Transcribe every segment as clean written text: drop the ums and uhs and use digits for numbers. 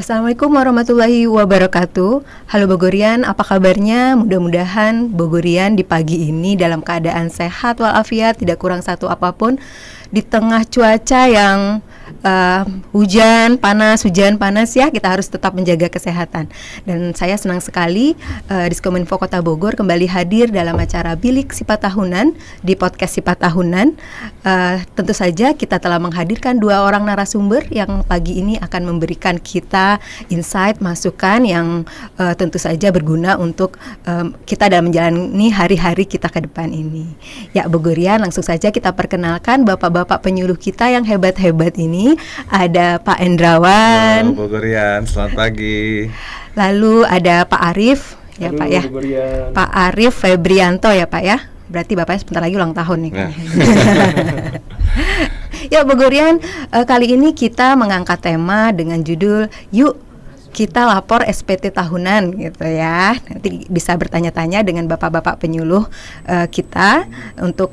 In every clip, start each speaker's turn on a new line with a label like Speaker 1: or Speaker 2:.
Speaker 1: Assalamualaikum warahmatullahi wabarakatuh. Halo Bogorian, apa kabarnya? Mudah-mudahan Bogorian di pagi ini dalam keadaan sehat walafiat, tidak kurang satu apapun di tengah cuaca yang hujan panas ya, kita harus tetap menjaga kesehatan. Dan saya senang sekali Diskominfo Kota Bogor kembali hadir dalam acara Bilik Sifat Tahunan di podcast Sifat Tahunan. Tentu saja kita telah menghadirkan dua orang narasumber yang pagi ini akan memberikan kita insight, masukan yang tentu saja berguna untuk kita dalam menjalani hari-hari kita ke depan ini. Ya Bogorian, langsung saja kita perkenalkan bapak-bapak penyuluh kita yang hebat-hebat ini. Ada Pak Endrawan.
Speaker 2: Halo Bogorian, selamat pagi.
Speaker 1: Lalu ada Pak Arif, ya. Halo, Pak ya.
Speaker 3: Bogorian.
Speaker 1: Pak Arif Febrianto ya Pak ya. Berarti Bapaknya sebentar lagi ulang tahun nih. Nah. Ya Bogorian, kali ini kita mengangkat tema dengan judul Yuk Kita Lapor SPT Tahunan gitu ya. Nanti bisa bertanya-tanya dengan bapak-bapak penyuluh kita untuk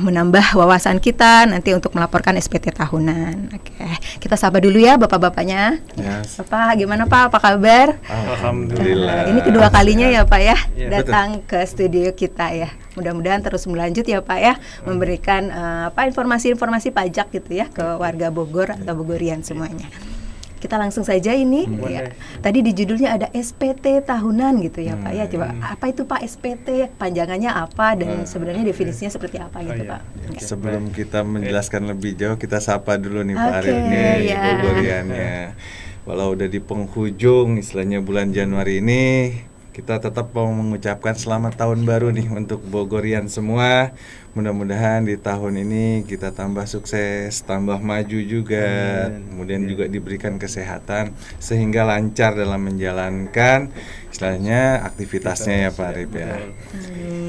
Speaker 1: menambah wawasan kita nanti untuk melaporkan SPT Tahunan. Oke, kita sapa dulu ya bapak-bapaknya.
Speaker 2: Yes.
Speaker 1: Bapak, gimana Pak? Apa kabar?
Speaker 2: Alhamdulillah.
Speaker 1: Ini kedua kalinya ya Pak ya, datang
Speaker 2: betul.
Speaker 1: ke studio kita ya. Mudah-mudahan terus melanjut ya Pak ya, memberikan informasi-informasi pajak gitu ya ke warga Bogor atau Bogorian semuanya. Kita langsung saja ini ya. Tadi di judulnya ada SPT tahunan gitu ya Pak ya. Coba apa itu Pak SPT? Panjangannya apa dan sebenarnya definisinya seperti apa gitu Pak?
Speaker 2: Sebelum kita menjelaskan lebih jauh, kita sapa dulu nih Pak Arif nih, Bogoriannya. Walau udah di penghujung istilahnya bulan Januari ini, kita tetap mau mengucapkan selamat tahun baru nih untuk Bogorian semua. Mudah-mudahan di tahun ini kita tambah sukses, tambah maju juga, kemudian juga diberikan kesehatan sehingga lancar dalam menjalankan istilahnya aktivitasnya ya Pak Arif ya.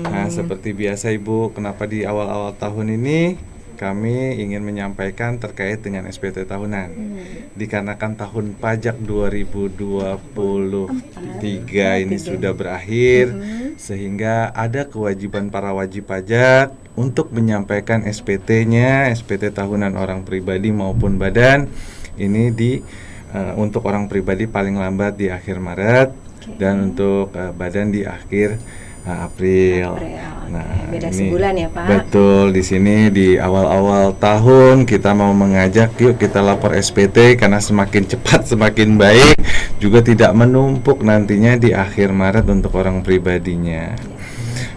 Speaker 2: Nah seperti biasa Ibu, kenapa di awal-awal tahun ini kami ingin menyampaikan terkait dengan SPT tahunan. Dikarenakan tahun pajak 2023 ini sudah berakhir, sehingga ada kewajiban para wajib pajak untuk menyampaikan SPT-nya, SPT tahunan orang pribadi maupun badan. Ini untuk orang pribadi paling lambat di akhir Maret dan untuk badan di akhir April. Nah,
Speaker 1: beda
Speaker 2: ini
Speaker 1: sebulan ya Pak.
Speaker 2: Betul, di sini di awal-awal tahun kita mau mengajak yuk kita lapor SPT karena semakin cepat semakin baik, juga tidak menumpuk nantinya di akhir Maret untuk orang pribadinya.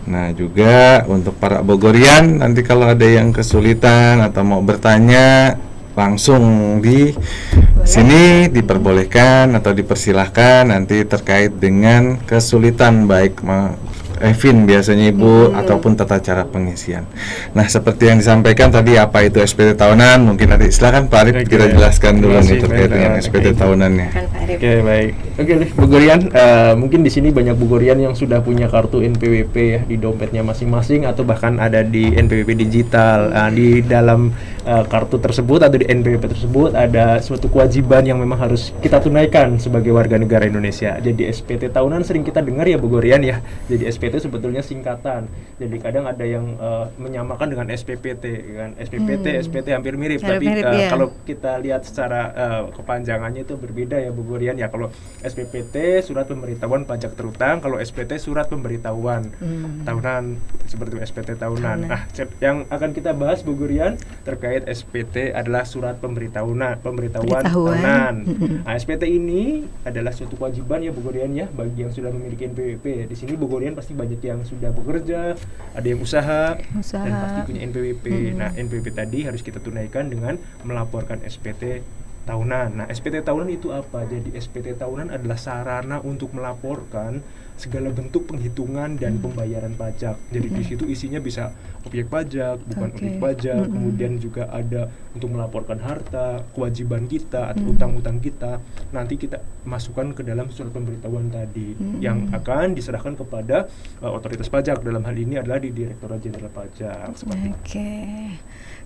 Speaker 2: Nah, juga untuk para Bogorian nanti kalau ada yang kesulitan atau mau bertanya langsung di sini diperbolehkan atau dipersilahkan nanti terkait dengan kesulitan baik Evin biasanya Ibu ataupun tata cara pengisian. Nah seperti yang disampaikan tadi apa itu SPT tahunan, mungkin nanti silakan Pak Arif kita jelaskan dulu nih terkait dengan SPT tahunannya.
Speaker 3: Oke baik. Oke Bogorian, mungkin di sini banyak Bogorian yang sudah punya kartu NPWP ya di dompetnya masing-masing atau bahkan ada di NPWP digital. Di dalam kartu tersebut atau di NPWP tersebut ada suatu kewajiban yang memang harus kita tunaikan sebagai warga negara Indonesia. Jadi SPT tahunan sering kita dengar ya Bogorian ya. Jadi SPT sebetulnya singkatan. Jadi kadang ada yang menyamakan dengan SPPT kan. SPT hampir mirip, tapi kalau kita lihat secara kepanjangannya itu berbeda ya Bogorian ya. Kalau SPPT surat pemberitahuan pajak terutang, kalau SPT surat pemberitahuan tahunan seperti SPT tahunan. Nah, yang akan kita bahas Bogorian terkait SPT adalah surat pemberitahuan tahunan. Nah, SPT ini adalah suatu kewajiban ya Bogorian ya bagi yang sudah memiliki NPWP. Di sini Bogorian pasti banyak yang sudah bekerja, ada yang usaha. Dan pasti punya NPWP. Nah, NPWP tadi harus kita tunaikan dengan melaporkan SPT tahunan. Nah, SPT tahunan itu apa? Jadi SPT tahunan adalah sarana untuk melaporkan segala bentuk penghitungan dan pembayaran pajak. Jadi di situ isinya bisa objek pajak, bukan objek pajak, kemudian juga ada untuk melaporkan harta, kewajiban kita atau utang-utang kita. Nanti kita masukkan ke dalam surat pemberitahuan tadi yang akan diserahkan kepada otoritas pajak. Dalam hal ini adalah di Direktorat Jenderal Pajak.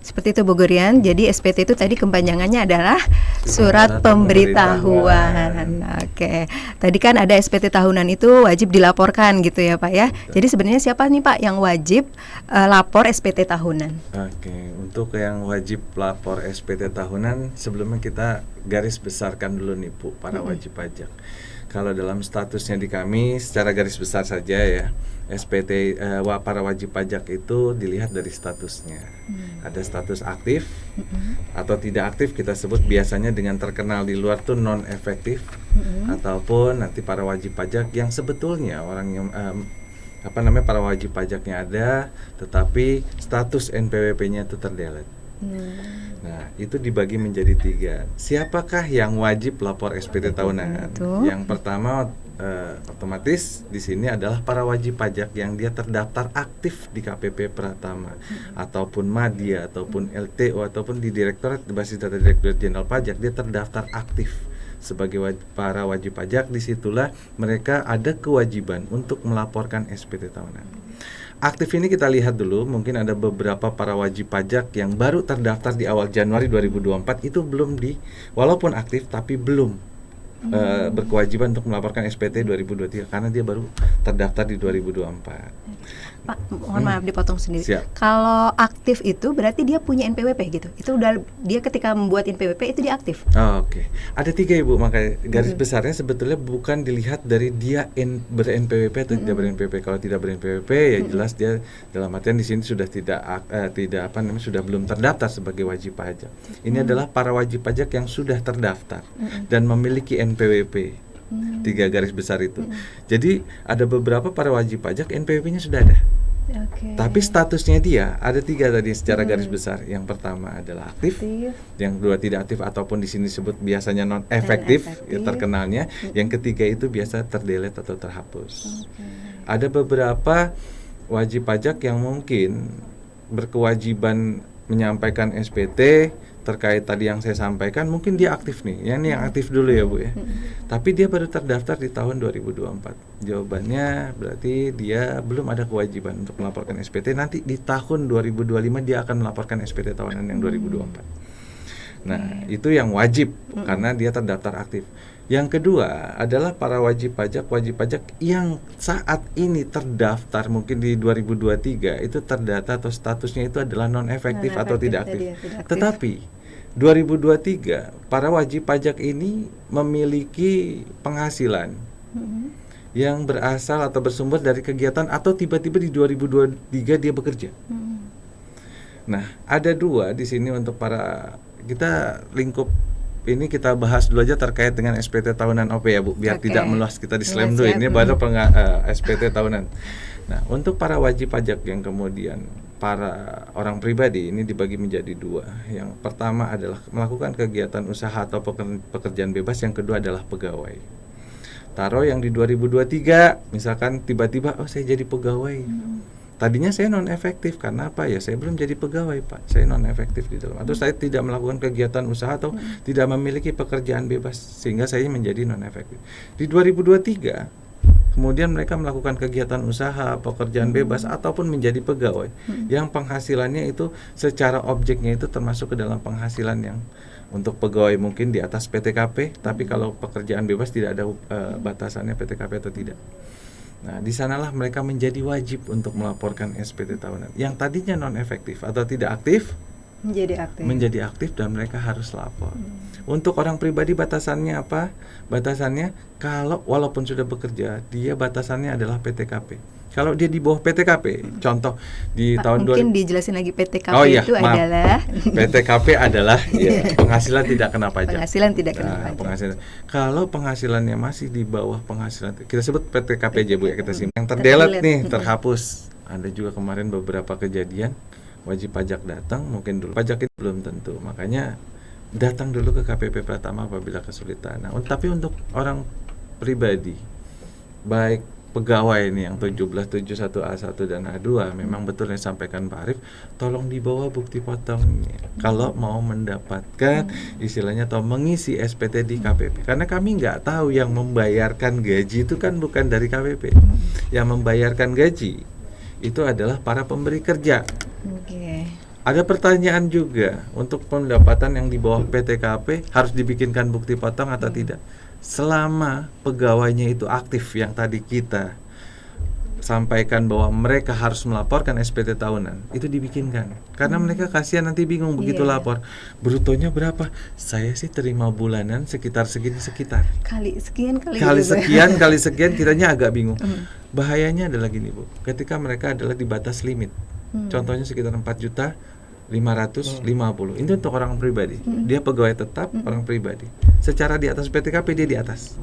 Speaker 1: Seperti itu Bogorian. Jadi SPT itu tadi kepanjangannya adalah surat pemberitahuan. Oke. Tadi kan ada SPT tahunan itu wajib dilaporkan gitu ya Pak ya. Jadi sebenarnya siapa nih Pak yang wajib lapor SPT tahunan?
Speaker 2: Oke, untuk yang wajib lapor SPT tahunan sebelumnya kita garis besarkan dulu nih Bu, para wajib pajak. Kalau dalam statusnya di kami secara garis besar saja ya, SPT para wajib pajak itu dilihat dari statusnya. Ada status aktif atau tidak aktif, kita sebut biasanya dengan terkenal di luar tuh non efektif, ataupun nanti para wajib pajak yang sebetulnya orang yang para wajib pajaknya ada, tetapi status NPWP-nya itu terdelete. Nah, itu dibagi menjadi 3. Siapakah yang wajib lapor SPT tahunan? Yang pertama otomatis di sini adalah para wajib pajak yang dia terdaftar aktif di KPP Pratama, ataupun Madya, ataupun LTO, ataupun di Direktorat Basis Data Direktorat Jenderal Pajak, dia terdaftar aktif sebagai para wajib pajak. Disitulah mereka ada kewajiban untuk melaporkan SPT tahunan. Aktif ini kita lihat dulu, mungkin ada beberapa para wajib pajak yang baru terdaftar di awal Januari 2024 itu belum walaupun aktif tapi belum berkewajiban untuk melaporkan SPT 2023 karena dia baru terdaftar di 2024.
Speaker 1: Pak, mohon maaf dipotong sendiri.
Speaker 2: Siap.
Speaker 1: Kalau aktif itu berarti dia punya NPWP gitu. Itu udah dia ketika membuat NPWP itu dia aktif.
Speaker 2: Oke. Ada 3 Ibu, makanya garis besarnya sebetulnya bukan dilihat dari dia ber-NPWP atau tidak ber-NPWP. Kalau tidak ber-NPWP ya jelas dia dalam artian di sini sudah sudah belum terdaftar sebagai wajib pajak. Ini adalah para wajib pajak yang sudah terdaftar dan memiliki NPWP. 3 garis besar itu. Jadi ada beberapa para wajib pajak NPWP-nya sudah ada. Tapi statusnya dia ada 3 tadi secara garis besar. Yang pertama adalah aktif, yang kedua tidak aktif ataupun di sini disebut biasanya non efektif, ya, terkenalnya. Yang ketiga itu biasa terdelete atau terhapus. Ada beberapa wajib pajak yang mungkin berkewajiban menyampaikan SPT terkait tadi yang saya sampaikan, mungkin dia aktif nih. Yang aktif dulu ya Bu ya. Tapi dia baru terdaftar di tahun 2024. Jawabannya berarti dia belum ada kewajiban untuk melaporkan SPT. Nanti di tahun 2025 dia akan melaporkan SPT tahunan yang 2024. Nah, itu yang wajib karena dia terdaftar aktif. Yang kedua adalah para wajib pajak yang saat ini terdaftar mungkin di 2023 itu terdata atau statusnya itu adalah non efektif atau tidak aktif. Tetapi 2023 para wajib pajak ini memiliki penghasilan yang berasal atau bersumber dari kegiatan atau tiba-tiba di 2023 dia bekerja. Nah, ada 2 di sini untuk para kita lingkup ini kita bahas dulu aja terkait dengan SPT tahunan OP ya Bu, biar tidak meluas, kita di slam dulu. Ini baru SPT tahunan. Nah, untuk para wajib pajak yang kemudian para orang pribadi ini dibagi menjadi 2. Yang pertama adalah melakukan kegiatan usaha atau pekerjaan bebas, yang kedua adalah pegawai. Taruh yang di 2023 misalkan tiba-tiba saya jadi pegawai. Tadinya saya non efektif karena apa ya? Saya belum jadi pegawai Pak. Saya non efektif di dalam. Atau saya tidak melakukan kegiatan usaha atau tidak memiliki pekerjaan bebas sehingga saya menjadi non efektif. Di 2023 kemudian mereka melakukan kegiatan usaha, pekerjaan bebas ataupun menjadi pegawai yang penghasilannya itu secara objeknya itu termasuk ke dalam penghasilan yang untuk pegawai mungkin di atas PTKP, tapi kalau pekerjaan bebas tidak ada batasannya PTKP atau tidak. Nah, di sanalah mereka menjadi wajib untuk melaporkan SPT tahunan. Yang tadinya non efektif atau tidak aktif menjadi aktif dan mereka harus lapor. Untuk orang pribadi batasannya apa? Batasannya kalau walaupun sudah bekerja, dia batasannya adalah PTKP. Kalau dia di bawah PTKP, contoh di
Speaker 1: Pak,
Speaker 2: tahun
Speaker 1: mungkin dijelasin lagi PTKP itu adalah
Speaker 2: PTKP adalah penghasilan tidak kena pajak.
Speaker 1: Penghasilan tidak kena pajak.
Speaker 2: Penghasilan. Kalau penghasilannya masih di bawah penghasilan, kita sebut PTKP aja Bu ya, kita simpan. Yang terdelete nih, terhapus. Ada juga kemarin beberapa kejadian wajib pajak datang, mungkin dulu pajak itu belum tentu. Makanya datang dulu ke KPP Pratama apabila kesulitan. Nah, tapi untuk orang pribadi baik pegawai ini yang 1771A1 dan A2 memang betul yang disampaikan Pak Arief, tolong dibawa bukti potongnya kalau mau mendapatkan istilahnya atau mengisi SPT di KPP, karena kami nggak tahu yang membayarkan gaji itu kan bukan dari KPP. Yang membayarkan gaji itu adalah para pemberi kerja. Ada pertanyaan juga untuk pendapatan yang di bawah PTKP harus dibikinkan bukti potong atau tidak. Selama pegawainya itu aktif yang tadi kita sampaikan bahwa mereka harus melaporkan SPT tahunan, itu dibikinkan. Karena mereka kasihan nanti bingung begitu lapor. Brutonya berapa? Saya sih terima bulanan sekitar segini sekitar.
Speaker 1: Kali sekian
Speaker 2: Kali sekian kiranya agak bingung. Bahayanya adalah gini Bu, ketika mereka adalah di batas limit. Contohnya sekitar 4.550.000. Ini untuk orang pribadi. Dia pegawai tetap orang pribadi. Secara di atas PTKP dia di atas.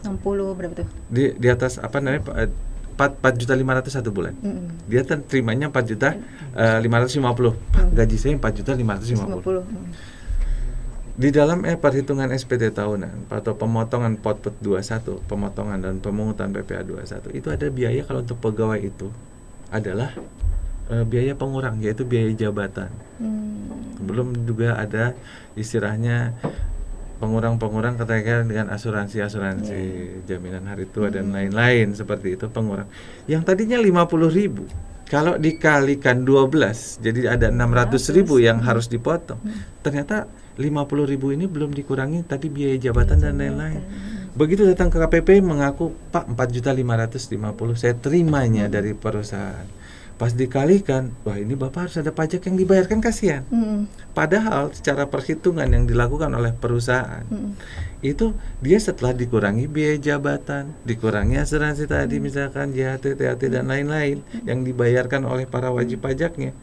Speaker 1: 60 berapa tuh?
Speaker 2: Di atas apa namanya? 4.500.000 satu bulan. Dia terimanya 4.550.000. Gaji saya 4.550.000. Di dalam perhitungan SPT tahunan atau pemotongan pot 21, pemotongan dan pemungutan PPh 21, itu ada biaya kalau untuk pegawai itu adalah biaya pengurang, yaitu biaya jabatan. Belum juga ada istilahnya pengurang-pengurang terkait dengan asuransi jaminan hari tua dan lain-lain seperti itu, pengurang. Yang tadinya 50.000 kalau dikalikan 12 jadi ada 600.000 yang harus dipotong. Ternyata 50.000 ini belum dikurangi tadi biaya jabatan dan lain-lain. Begitu datang ke KPP mengaku, Pak 4.550.000 saya terimanya dari perusahaan. Pas dikalikan, wah ini Bapak harus ada pajak yang dibayarkan, kasihan. Padahal secara perhitungan yang dilakukan oleh perusahaan, itu dia setelah dikurangi biaya jabatan, dikurangi asuransi tadi misalkan JHT, THT dan lain-lain yang dibayarkan oleh para wajib pajaknya.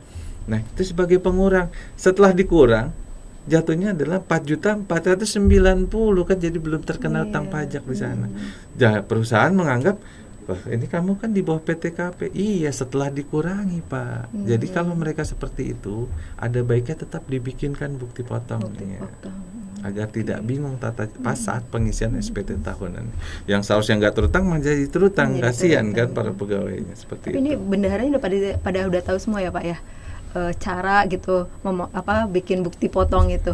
Speaker 2: Nah itu sebagai pengurang. Setelah dikurang, jatuhnya adalah 4.490.000 kan, jadi belum terkena utang pajak di sana. Perusahaan menganggap, wah ini kamu kan di bawah PTKP. Iya, setelah dikurangi Pak. Jadi kalau mereka seperti itu, ada baiknya tetap dibikinkan bukti potongnya, agar tidak bingung pas saat pengisian SPT tahunan. Yang seharusnya nggak terutang menjadi terutang, kasihan kan para pegawainya seperti itu.
Speaker 1: Ini bendaharanya udah tahu semua ya Pak ya, cara gitu bikin bukti potong itu.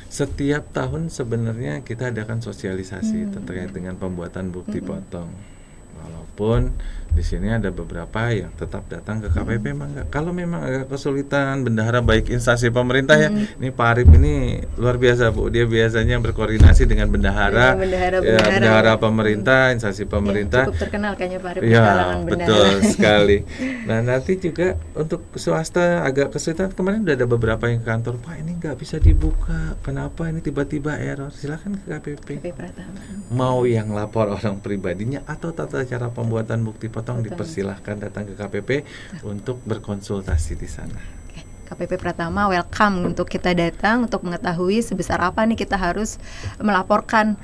Speaker 2: Setiap tahun sebenarnya kita adakan sosialisasi terkait dengan pembuatan bukti potong. Walaupun di sini ada beberapa yang tetap datang ke KPP, kalau memang agak kesulitan, bendahara baik instansi pemerintah ya. Ini Pak Arif ini luar biasa Bu, dia biasanya berkoordinasi dengan bendahara, bendahara pemerintah, instansi pemerintah.
Speaker 1: Cukup terkenal kayaknya Pak Arif.
Speaker 2: Ya betul sekali. Nah nanti juga untuk swasta agak kesulitan, kemarin udah ada beberapa yang ke kantor, Pak ini nggak bisa dibuka, kenapa ini tiba-tiba error? Silakan ke KPP. Mau yang lapor orang pribadinya atau tata cara pembuatan bukti potong, dipersilahkan datang ke KPP untuk berkonsultasi di sana.
Speaker 1: KPP Pratama welcome untuk kita datang untuk mengetahui sebesar apa nih kita harus melaporkan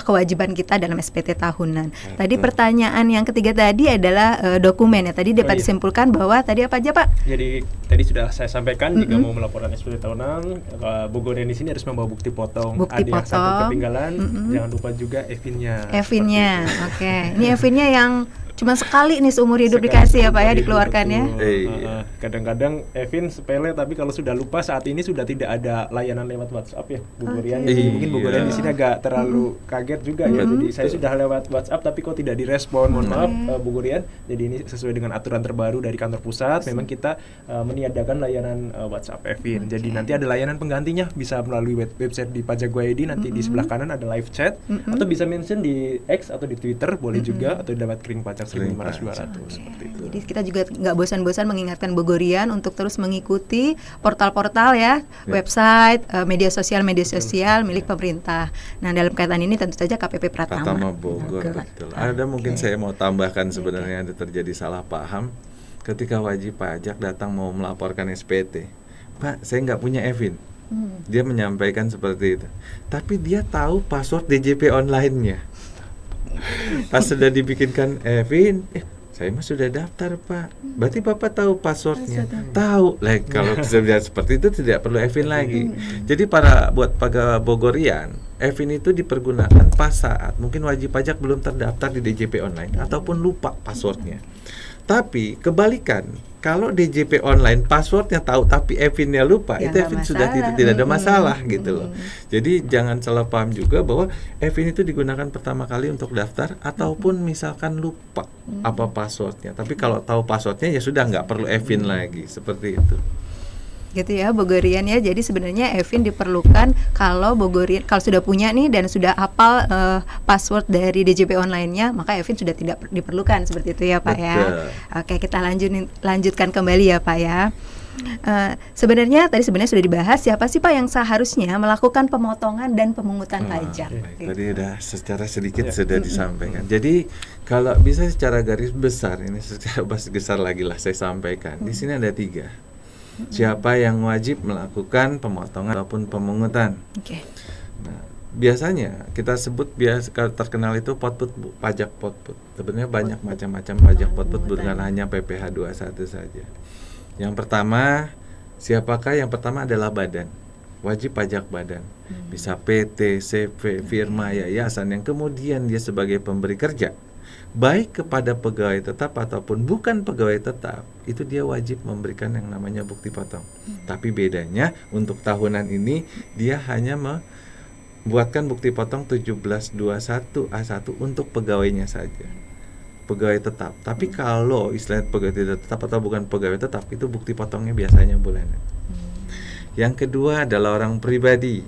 Speaker 1: kewajiban kita dalam SPT tahunan. Tadi pertanyaan yang ketiga tadi adalah dokumen ya. Tadi dapat disimpulkan bahwa tadi apa aja Pak?
Speaker 3: Jadi tadi sudah saya sampaikan jika mau melaporkan SPT tahunan, Bogorian di sini harus membawa bukti potong. Ada yang satu ketinggalan, jangan lupa juga EVIN-nya.
Speaker 1: EVIN-nya, oke. Ini EVIN-nya yang cuma sekali nih seumur hidup dikasih ya Pak ya, dikeluarkannya.
Speaker 3: Kadang-kadang EVIN sepele, tapi kalau sudah lupa saat ini sudah tidak ada layanan lewat WhatsApp ya Bogorian. Jadi mungkin Bogorian di sini agak terlalu kaget juga ya. Jadi saya sudah lewat WhatsApp tapi kok tidak direspon. Mohon maaf Bogorian. Jadi ini sesuai dengan aturan terbaru dari kantor pusat. Memang kita meniadakan layanan WhatsApp EVIN. Jadi nanti ada layanan penggantinya, bisa melalui website di Pajak Go ID. Nanti di sebelah kanan ada live chat, atau bisa mention di X atau di Twitter boleh juga, atau dapat kring pajak 1.500-200 seperti itu.
Speaker 1: Jadi kita juga nggak bosan-bosan mengingatkan Bogorian untuk terus mengikuti portal-portal ya, website, media sosial milik pemerintah. Nah dalam kaitan ini tentu saja KPP Pratama
Speaker 2: Bogor. Betul. Ada mungkin saya mau tambahkan sebenarnya ada terjadi salah paham ketika wajib pajak datang mau melaporkan SPT. Pak, saya nggak punya EVIN. Dia menyampaikan seperti itu. Tapi dia tahu password DJP online-nya. Pas sudah dibikinkan EVIN, saya mah sudah daftar Pak. Berarti Bapak tahu passwordnya? Tahu. Kalau sudah seperti itu tidak perlu EVIN lagi. Jadi buat Bogorian, EVIN itu dipergunakan pas saat mungkin wajib pajak belum terdaftar di DJP online ataupun lupa passwordnya. Tapi kebalikan, kalau DJP online passwordnya tahu tapi EVIN-nya lupa,
Speaker 1: ya,
Speaker 2: itu EVIN sudah tidak ada masalah gitu loh. Jadi jangan salah paham juga bahwa EVIN itu digunakan pertama kali untuk daftar ataupun misalkan lupa apa passwordnya. Tapi kalau tahu passwordnya ya sudah nggak perlu EVIN lagi, seperti itu.
Speaker 1: gitu ya Bogorian ya. Jadi sebenarnya Evin diperlukan kalau Bogorian kalau sudah punya nih dan sudah hafal password dari DJP online-nya, maka Evin sudah tidak diperlukan seperti itu ya Pak ya. Oke, kita lanjutkan kembali ya Pak ya. Sebenarnya sudah dibahas siapa sih Pak yang seharusnya melakukan pemotongan dan pemungutan pajak.
Speaker 2: Tadi udah secara sedikit sudah disampaikan. Jadi kalau bisa secara garis besar, ini secara besar lagi lah saya sampaikan. Di sini ada 3. Siapa yang wajib melakukan pemotongan ataupun pemungutan. Nah, biasanya kita sebut kalau terkenal itu potput, pajak potput. Sebenarnya banyak macam-macam pajak potput, bukan hanya PPh 21 saja. Yang pertama, siapakah? Yang pertama adalah badan, wajib pajak badan. Bisa PT, CV, firma, yayasan yang kemudian dia sebagai pemberi kerja, baik kepada pegawai tetap ataupun bukan pegawai tetap, itu dia wajib memberikan yang namanya bukti potong. Tapi bedanya untuk tahunan ini dia hanya membuatkan bukti potong 1721 A1 untuk pegawainya saja, pegawai tetap. Tapi kalau istilah pegawai tidak tetap atau bukan pegawai tetap, itu bukti potongnya biasanya bulanan. Yang kedua adalah orang pribadi.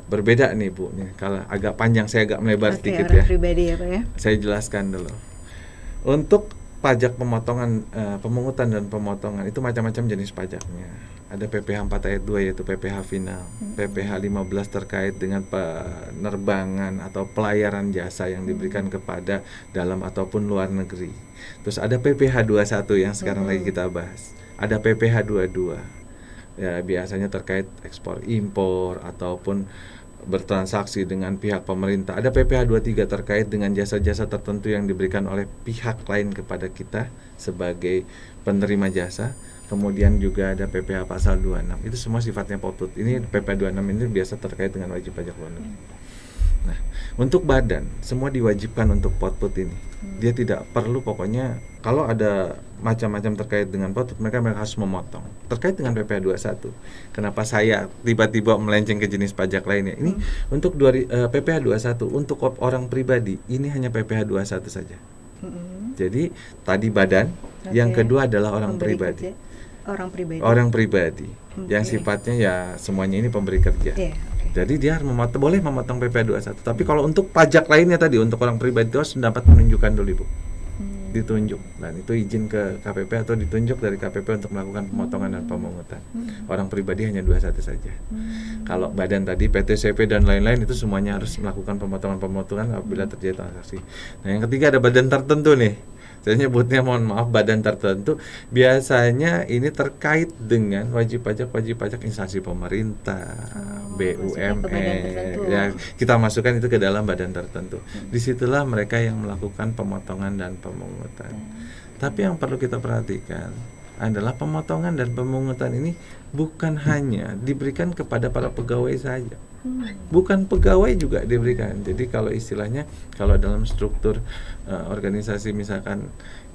Speaker 2: Berbeda nih Bu, nih kalau agak panjang saya agak melebar sedikit ya.
Speaker 1: Pribadi ya Pak ya.
Speaker 2: Saya jelaskan dulu. Untuk pajak pemotongan, pemungutan dan pemotongan itu macam-macam jenis pajaknya. Ada PPh 4 ayat 2 yaitu PPh final, PPh 15 terkait dengan penerbangan atau pelayaran jasa yang diberikan kepada dalam ataupun luar negeri. Terus ada PPh 21 yang sekarang lagi kita bahas. Ada PPh 22. Ya biasanya terkait ekspor impor ataupun bertransaksi dengan pihak pemerintah. Ada PPh 23 terkait dengan jasa-jasa tertentu yang diberikan oleh pihak lain kepada kita sebagai penerima jasa. Kemudian juga ada PPh pasal 26. Itu semua sifatnya potput. Ini PPh 26 ini biasa terkait dengan wajib pajak luar negeri. Nah, untuk badan semua diwajibkan untuk potput ini. Dia tidak perlu, pokoknya kalau ada macam-macam terkait dengan potput, mereka harus memotong. Terkait dengan PPh 21. Kenapa saya tiba-tiba melenceng ke jenis pajak lainnya? Ini untuk PPh 21 untuk orang pribadi, ini hanya PPh 21 saja. Jadi tadi badan, yang kedua adalah orang pribadi. Orang pribadi yang sifatnya ya semuanya ini pemberi kerja. Jadi dia harus boleh memotong PPh 21. Tapi kalau untuk pajak lainnya tadi untuk orang pribadi itu harus dapat menunjukkan dulu Ibu. Ditunjuk, dan itu izin ke KPP atau ditunjuk dari KPP untuk melakukan pemotongan dan pemungutan. Orang pribadi hanya 21 saja. Kalau badan tadi PT, CV dan lain-lain itu semuanya harus melakukan pemotongan apabila terjadi transaksi. Nah, yang ketiga ada badan tertentu nih. Saya nyebutnya, mohon maaf, badan tertentu. Biasanya ini terkait dengan wajib pajak instansi pemerintah, BUMN. Ya, kita masukkan itu ke dalam badan tertentu. Disitulah mereka yang melakukan pemotongan dan pemungutan. Tapi yang perlu kita perhatikan adalah pemotongan dan pemungutan ini bukan hanya diberikan kepada para pegawai saja. Bukan pegawai juga diberikan. Jadi kalau istilahnya, kalau dalam struktur organisasi misalkan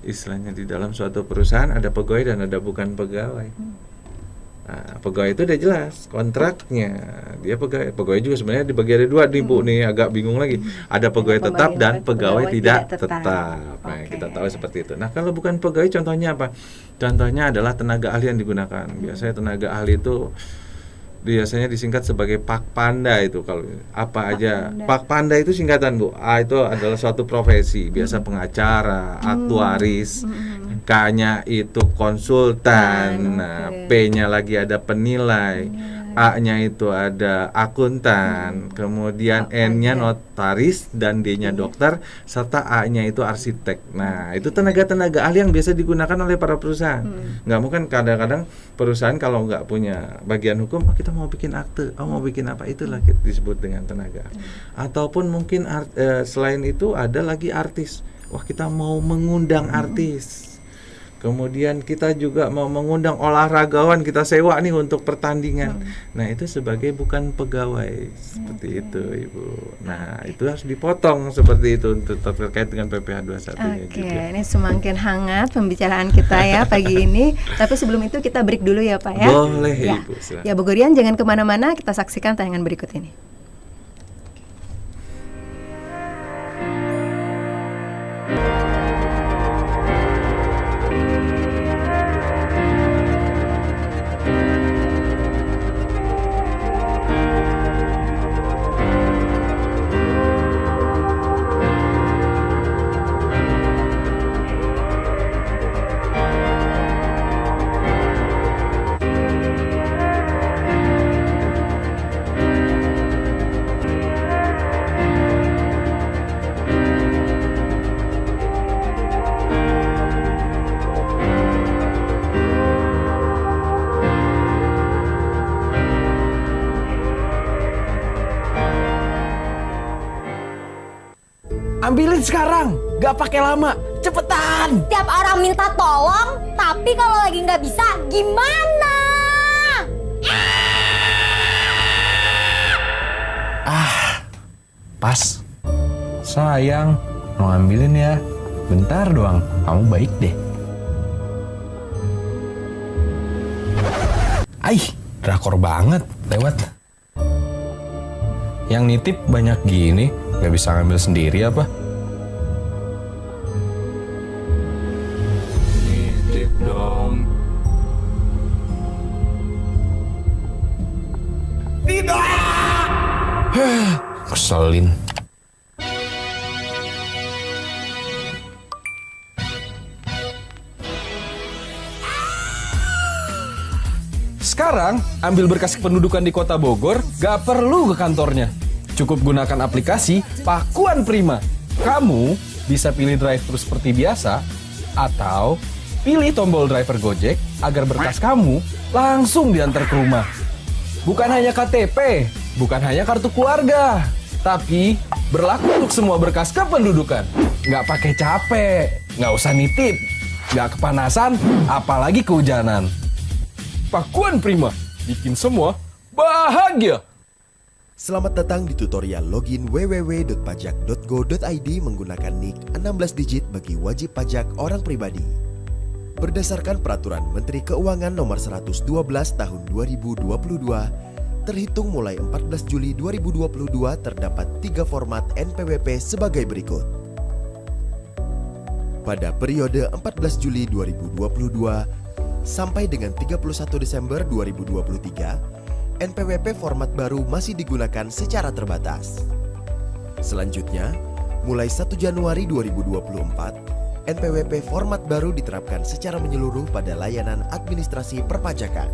Speaker 2: istilahnya di dalam suatu perusahaan ada pegawai dan ada bukan pegawai. Nah, pegawai itu udah jelas kontraknya, dia pegawai juga sebenarnya dibagi ada 2 nih Bu, nih agak bingung lagi. Ada pegawai tetap dan pegawai tidak tetap. Nah, kita tahu seperti itu. Nah, kalau bukan pegawai contohnya apa? Contohnya adalah tenaga ahli yang digunakan. Biasanya tenaga ahli itu biasanya disingkat sebagai Pakpanda. Itu kalau apa aja Pakpanda itu singkatan Bu. A itu adalah suatu profesi, biasa pengacara, aktuaris, K-nya itu konsultan, nah P-nya lagi ada penilai, A-nya itu ada akuntan, kemudian N-nya notaris dan D-nya dokter, serta A-nya itu arsitek. Nah, itu tenaga-tenaga ahli yang biasa digunakan oleh para perusahaan. Nggak mungkin kadang-kadang perusahaan kalau nggak punya bagian hukum, kita mau bikin akte, mau bikin apa, itulah disebut dengan tenaga. Ataupun mungkin selain itu ada lagi artis. Wah, kita mau mengundang artis. Kemudian kita juga mau mengundang olahragawan, kita sewa nih untuk pertandingan. Nah, itu sebagai bukan pegawai. Seperti itu, Ibu. Nah, itu harus dipotong seperti itu untuk terkait dengan PPh 21-nya juga.
Speaker 1: Ini semakin hangat pembicaraan kita ya pagi ini. Tapi sebelum itu kita break dulu ya Pak ya.
Speaker 2: Boleh Ibu, silakan.
Speaker 1: Ya Bogorian, jangan kemana-mana, kita saksikan tayangan berikut ini.
Speaker 4: Ambilin sekarang, gak pakai lama. Cepetan!
Speaker 5: Tiap orang minta tolong, tapi kalau lagi nggak bisa, gimana?
Speaker 4: Pas. Sayang, mau ambilin ya. Bentar doang, kamu baik deh. Drakor banget, lewat. Yang nitip banyak gini, gak bisa ngambil sendiri apa? Nitip dong. Tidak! Keselin. Sekarang, ambil berkas kependudukan di Kota Bogor, gak perlu ke kantornya. Cukup gunakan aplikasi Pakuan Prima. Kamu bisa pilih drive-thru seperti biasa, atau pilih tombol driver Gojek agar berkas kamu langsung diantar ke rumah. Bukan hanya KTP, bukan hanya kartu keluarga, tapi berlaku untuk semua berkas kependudukan. Nggak pakai capek, nggak usah nitip, nggak kepanasan, apalagi kehujanan. Pakuan Prima, bikin semua bahagia.
Speaker 6: Selamat datang di tutorial login www.pajak.go.id menggunakan NIK 16 digit bagi wajib pajak orang pribadi. Berdasarkan Peraturan Menteri Keuangan Nomor 112 Tahun 2022, terhitung mulai 14 Juli 2022 terdapat 3 format NPWP sebagai berikut. Pada periode 14 Juli 2022 sampai dengan 31 Desember 2023, NPWP format baru masih digunakan secara terbatas. Selanjutnya, mulai 1 Januari 2024, NPWP format baru diterapkan secara menyeluruh pada layanan administrasi perpajakan.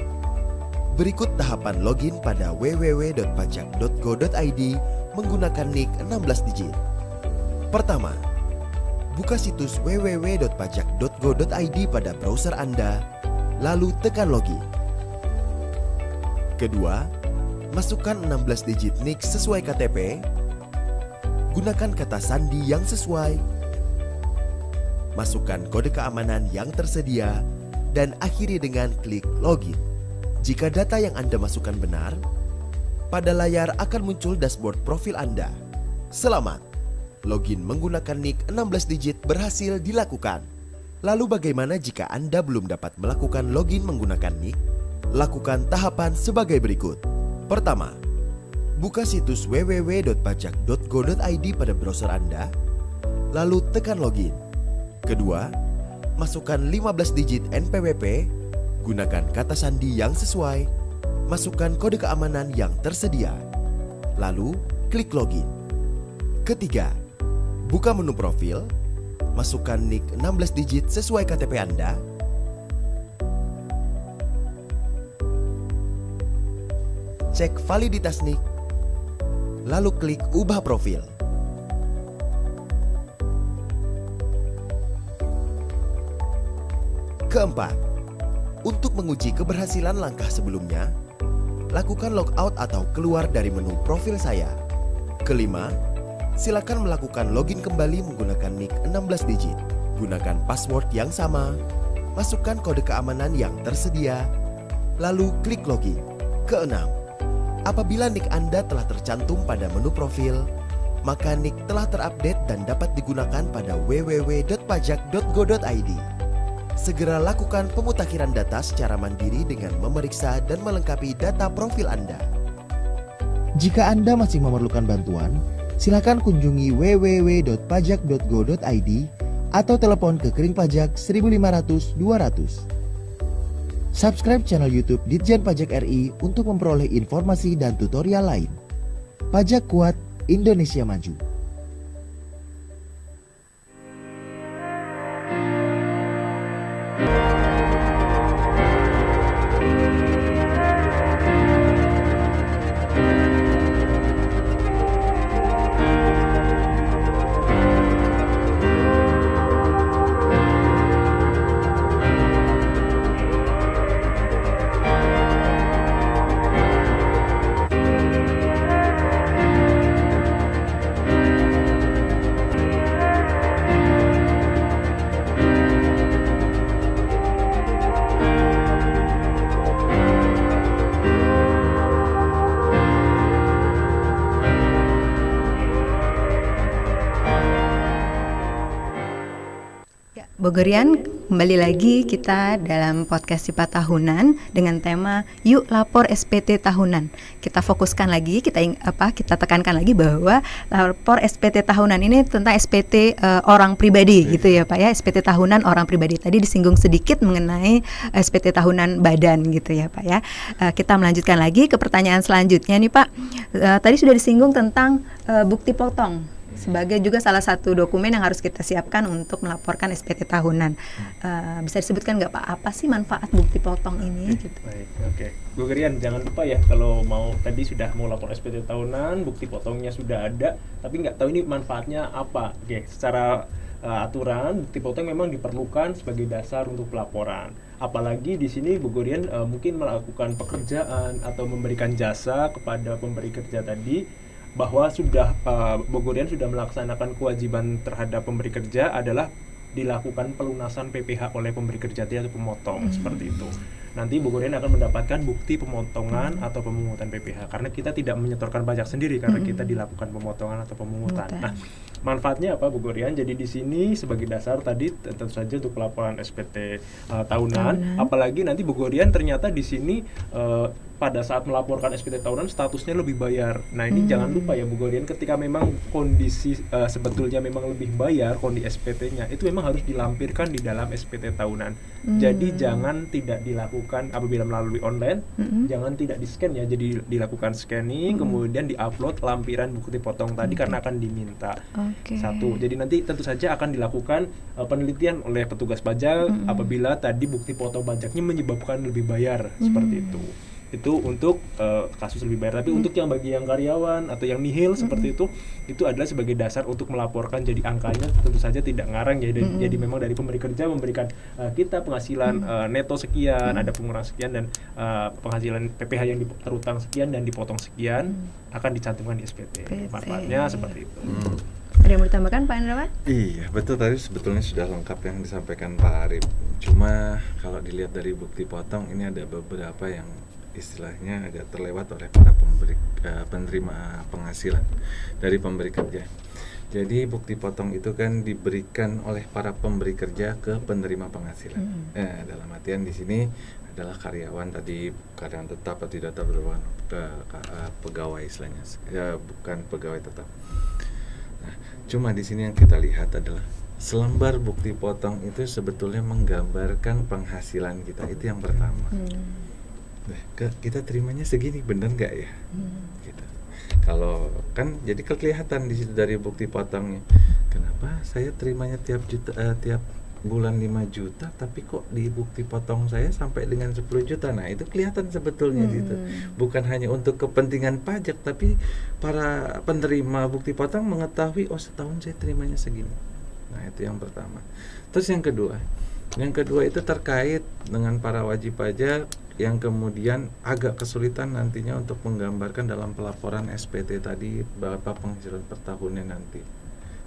Speaker 6: Berikut tahapan login pada www.pajak.go.id menggunakan NIK 16 digit. Pertama, buka situs www.pajak.go.id pada browser Anda, lalu tekan login. Kedua, masukkan 16 digit NIK sesuai KTP, gunakan kata sandi yang sesuai, masukkan kode keamanan yang tersedia, dan akhiri dengan klik login. Jika data yang Anda masukkan benar, pada layar akan muncul dashboard profil Anda. Selamat, login menggunakan NIK 16 digit berhasil dilakukan. Lalu bagaimana jika Anda belum dapat melakukan login menggunakan NIK? Lakukan tahapan sebagai berikut. Pertama, buka situs www.pajak.go.id pada browser Anda, lalu tekan login. Kedua, masukkan 15 digit NPWP, gunakan kata sandi yang sesuai, masukkan kode keamanan yang tersedia, lalu klik login. Ketiga, buka menu profil, masukkan NIK 16 digit sesuai KTP Anda, cek validitas NIK, lalu klik ubah profil. Keempat, untuk menguji keberhasilan langkah sebelumnya, lakukan logout atau keluar dari menu profil saya. Kelima, silakan melakukan login kembali menggunakan NIK 16 digit. Gunakan password yang sama, masukkan kode keamanan yang tersedia, lalu klik login. Keenam, apabila NIK Anda telah tercantum pada menu profil, maka NIK telah terupdate dan dapat digunakan pada www.pajak.go.id. Segera lakukan pemutakhiran data secara mandiri dengan memeriksa dan melengkapi data profil Anda. Jika Anda masih memerlukan bantuan, silakan kunjungi www.pajak.go.id atau telepon ke Kering Pajak 1500 200. Subscribe channel YouTube Ditjen Pajak RI untuk memperoleh informasi dan tutorial lain. Pajak kuat, Indonesia maju.
Speaker 1: Bogorian, kembali lagi kita dalam podcast Sifat Tahunan dengan tema Yuk Lapor SPT Tahunan. Kita fokuskan lagi, kita tekankan lagi bahwa lapor SPT Tahunan ini tentang SPT orang pribadi gitu ya Pak ya, SPT Tahunan orang pribadi. Tadi disinggung sedikit mengenai SPT Tahunan badan gitu ya Pak ya. Kita melanjutkan lagi ke pertanyaan selanjutnya nih Pak. Tadi sudah disinggung tentang bukti potong sebagai juga salah satu dokumen yang harus kita siapkan untuk melaporkan SPT tahunan. Bisa disebutkan nggak Pak, apa sih manfaat bukti potong ini? Gitu.
Speaker 3: Baik, oke. Bogorian, jangan lupa ya kalau tadi sudah mau lapor SPT tahunan, bukti potongnya sudah ada, tapi nggak tahu ini manfaatnya apa. Oke, secara aturan bukti potong memang diperlukan sebagai dasar untuk pelaporan. Apalagi di sini Bogorian mungkin melakukan pekerjaan atau memberikan jasa kepada pemberi kerja tadi, bahwa Bogorian sudah melaksanakan kewajiban terhadap pemberi kerja adalah dilakukan pelunasan PPh oleh pemberi kerja atau pemotong seperti itu. Nanti Bogorian akan mendapatkan bukti pemotongan atau pemungutan PPh karena kita tidak menyetorkan pajak sendiri karena kita dilakukan pemotongan atau pemungutan. Nah, manfaatnya apa Bogorian? Jadi di sini sebagai dasar tadi tentu saja untuk pelaporan SPT tahunan. Apalagi nanti Bogorian ternyata di sini pada saat melaporkan SPT tahunan statusnya lebih bayar. Nah ini jangan lupa ya Bogorian, ketika memang kondisi sebetulnya memang lebih bayar kondisi SPT-nya itu memang harus dilampirkan di dalam SPT tahunan. Jadi jangan tidak dilakukan apabila melalui online, jangan tidak di-scan ya. Jadi dilakukan scanning kemudian di-upload lampiran bukti potong tadi karena akan diminta. Satu. Jadi nanti tentu saja akan dilakukan penelitian oleh petugas pajak apabila tadi bukti potong pajaknya menyebabkan lebih bayar seperti itu untuk kasus lebih bayar. Tapi untuk yang bagi yang karyawan atau yang nihil seperti itu adalah sebagai dasar untuk melaporkan. Jadi angkanya tentu saja tidak ngarang ya. Jadi memang dari pemberi kerja memberikan kita penghasilan neto sekian, ada pengurangan sekian dan penghasilan PPh yang terutang sekian dan dipotong sekian akan dicantumkan di SPT. Manfaatnya seperti itu.
Speaker 1: Ada yang mau ditambahkan Pak Hendrawan?
Speaker 2: Iya, betul, tadi sebetulnya sudah lengkap yang disampaikan Pak Arif. Cuma kalau dilihat dari bukti potong ini ada beberapa yang istilahnya agak terlewat oleh para penerima penghasilan dari pemberi kerja. Jadi bukti potong itu kan diberikan oleh para pemberi kerja ke penerima penghasilan. Dalam artian di sini adalah karyawan tadi, karyawan tetap atau tidak tetap, pegawai istilahnya, bukan pegawai tetap. Nah, cuma di sini yang kita lihat adalah selembar bukti potong itu sebetulnya menggambarkan penghasilan kita, itu yang pertama. Kita terimanya segini, bener nggak ya? Gitu. Kalau kan jadi kelihatan di situ dari bukti potongnya. Kenapa saya terimanya tiap bulan 5 juta, tapi kok di bukti potong saya sampai dengan 10 juta. Nah, itu kelihatan sebetulnya gitu. Bukan hanya untuk kepentingan pajak, tapi para penerima bukti potong mengetahui setahun saya terimanya segini. Nah, itu yang pertama. Terus yang kedua itu terkait dengan para wajib pajak yang kemudian agak kesulitan nantinya untuk menggambarkan dalam pelaporan SPT tadi berapa penghasilan per tahunnya nanti.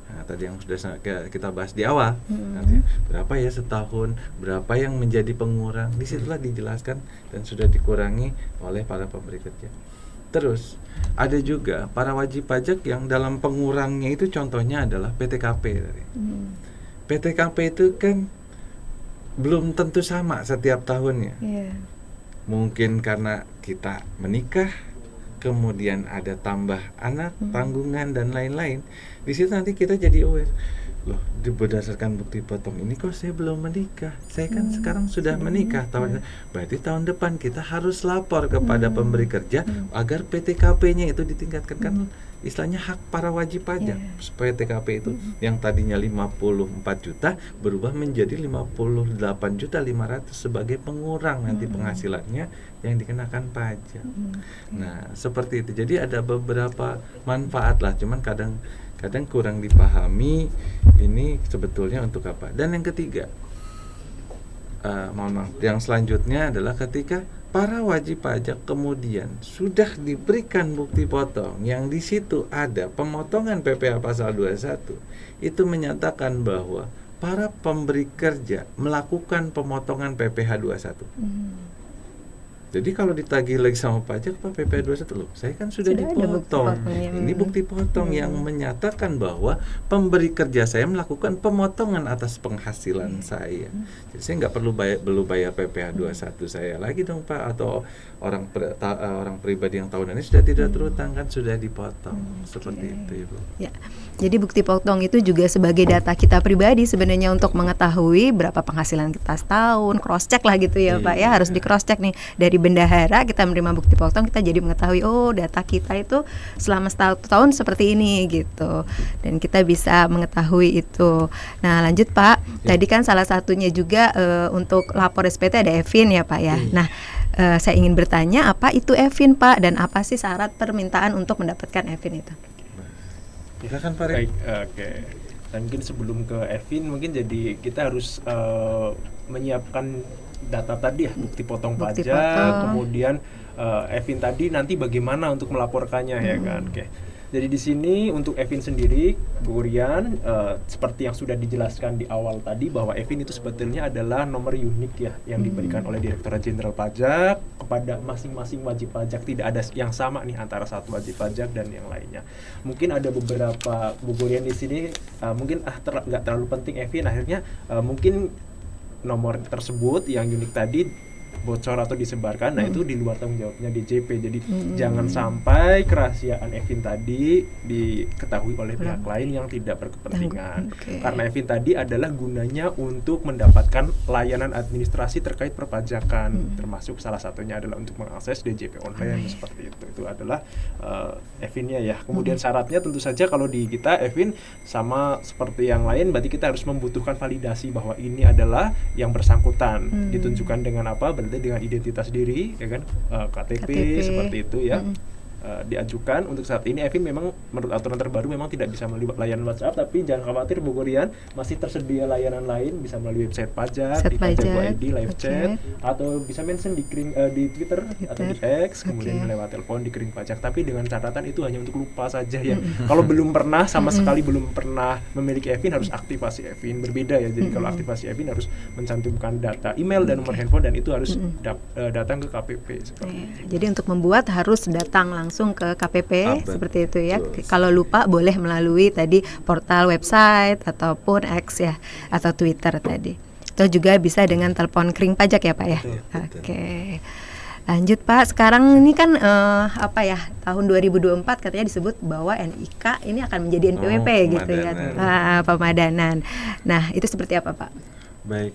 Speaker 2: Nah, tadi yang sudah kita bahas di awal, nanti berapa ya setahun, berapa yang menjadi pengurang, disitulah dijelaskan dan sudah dikurangi oleh para pemberi kerja. Terus ada juga para wajib pajak yang dalam pengurangnya itu contohnya adalah PTKP tadi. PTKP itu kan belum tentu sama setiap tahunnya. Mungkin karena kita menikah, kemudian ada tambah anak, tanggungan dan lain-lain. Di situ nanti kita jadi aware. Loh, berdasarkan bukti potong ini kok saya belum menikah. Saya kan sekarang sudah menikah berarti tahun depan kita harus lapor kepada pemberi kerja agar PTKP-nya itu ditingkatkan. Kan istilahnya hak para wajib pajak. PTKP itu yang tadinya 54 juta berubah menjadi 58.500.000 sebagai pengurang nanti penghasilannya yang dikenakan pajak. Nah, seperti itu. Jadi ada beberapa manfaat lah, cuman kadang kurang dipahami ini sebetulnya untuk apa. Dan yang ketiga, yang selanjutnya adalah ketika para wajib pajak kemudian sudah diberikan bukti potong yang di situ ada pemotongan PPh pasal 21, itu menyatakan bahwa para pemberi kerja melakukan pemotongan PPh 21. Jadi kalau ditagih lagi sama pajak Pak PPh 21 loh, saya kan sudah
Speaker 1: Sudah ada bukti
Speaker 2: dipotong.
Speaker 1: potongnya.
Speaker 2: Ini bukti potong yang menyatakan bahwa pemberi kerja saya melakukan pemotongan atas penghasilan saya. Jadi saya nggak perlu bayar PPh 21 saya lagi dong Pak, atau orang pribadi yang tahunan ini sudah tidak terutang kan sudah dipotong. Seperti itu Ibu.
Speaker 1: Ya. Jadi bukti potong itu juga sebagai data kita pribadi sebenarnya untuk mengetahui berapa penghasilan kita setahun, cross check lah gitu ya Pak ya, harus di cross check nih dari bendahara kita menerima bukti potong, kita jadi mengetahui oh data kita itu selama setahun seperti ini gitu, dan kita bisa mengetahui itu. Nah lanjut Pak, tadi kan salah satunya juga untuk lapor SPT ada Evin ya Pak ya. Nah saya ingin bertanya apa itu Evin Pak, dan apa sih syarat permintaan untuk mendapatkan Evin itu?
Speaker 2: Silakan Pak.
Speaker 3: Baik, oke. Dan mungkin sebelum ke Evin, mungkin jadi kita harus menyiapkan data tadi ya, bukti potong
Speaker 1: Bukti
Speaker 3: pajak,
Speaker 1: potong.
Speaker 3: kemudian Evin tadi nanti bagaimana untuk melaporkannya ya kan. Oke. Jadi di sini untuk Evin sendiri, Bu Rian, seperti yang sudah dijelaskan di awal tadi bahwa Evin itu sebetulnya adalah nomor unik ya yang diberikan oleh Direktorat Jenderal Pajak kepada masing-masing wajib pajak. Tidak ada yang sama nih antara satu wajib pajak dan yang lainnya. Mungkin ada beberapa Bu Rian di sini mungkin nggak terlalu penting Evin, akhirnya mungkin nomor tersebut yang unik tadi bocor atau disebarkan, nah itu di luar tanggung jawabnya DJP. Jadi jangan sampai kerahasiaan Evin tadi diketahui oleh pihak lain yang tidak berkepentingan. Karena Evin tadi adalah gunanya untuk mendapatkan layanan administrasi terkait perpajakan, termasuk salah satunya adalah untuk mengakses DJP online seperti itu. Itu adalah Evinnya ya. Kemudian syaratnya tentu saja kalau di kita Evin sama seperti yang lain, berarti kita harus membutuhkan validasi bahwa ini adalah yang bersangkutan. Ditunjukkan dengan apa? Berarti dengan identitas diri ya kan, KTP seperti itu ya. Diajukan. Untuk saat ini Evin memang menurut aturan terbaru memang tidak bisa melalui layanan WhatsApp, tapi jangan khawatir Bu Rian, masih tersedia layanan lain, bisa melalui website pajak, di Pajak ID live chat, atau bisa mention di Twitter atau di X, kemudian lewat telepon di Kering Pajak. Tapi dengan catatan itu hanya untuk lupa saja ya. Kalau belum pernah sama sekali belum pernah memiliki Evin, harus aktivasi Evin. Berbeda ya. Jadi kalau aktivasi Evin harus mencantumkan data email dan nomor handphone, dan itu harus datang ke KPP seperti itu.
Speaker 1: Jadi untuk membuat harus datang langsung ke KPP seperti itu ya.
Speaker 2: Betul.
Speaker 1: Kalau lupa boleh melalui tadi portal website ataupun X ya, atau Twitter tadi. Atau juga bisa dengan telepon Kering Pajak ya Pak ya. Oke. Lanjut Pak, sekarang ini kan tahun 2024 katanya disebut bahwa NIK ini akan menjadi NPWP gitu ya. Pemadanan. Nah, itu seperti apa Pak?
Speaker 2: Baik.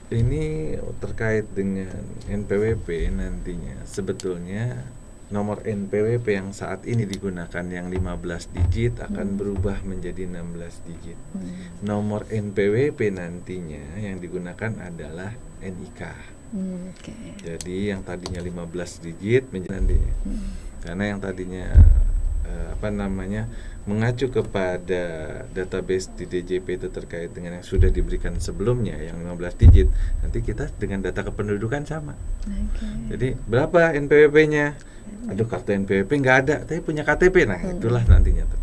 Speaker 2: Ini terkait dengan NPWP nantinya. Sebetulnya nomor NPWP yang saat ini digunakan yang 15 digit akan berubah menjadi 16 digit. Nomor NPWP nantinya yang digunakan adalah NIK. Jadi yang tadinya 15 digit menjadi nanti. Karena yang tadinya mengacu kepada database di DJP itu terkait dengan yang sudah diberikan sebelumnya yang 15 digit, nanti kita dengan data kependudukan sama. Jadi berapa NPWP-nya? Aduh, kartu NPWP nggak ada, tapi punya KTP. Nah itulah nantinya tuh.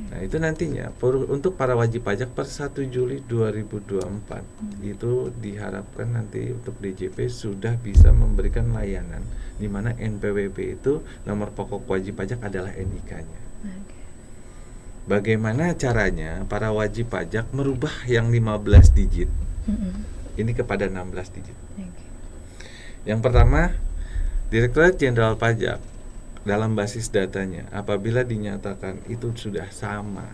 Speaker 2: Nah itu nantinya untuk para wajib pajak per 1 Juli 2024 itu diharapkan nanti untuk DJP sudah bisa memberikan layanan di mana NPWP itu nomor pokok wajib pajak adalah NIK-nya. Bagaimana caranya para wajib pajak merubah yang 15 digit ini kepada 16 digit? Yang pertama, Direktorat Jenderal Pajak dalam basis datanya apabila dinyatakan itu sudah sama,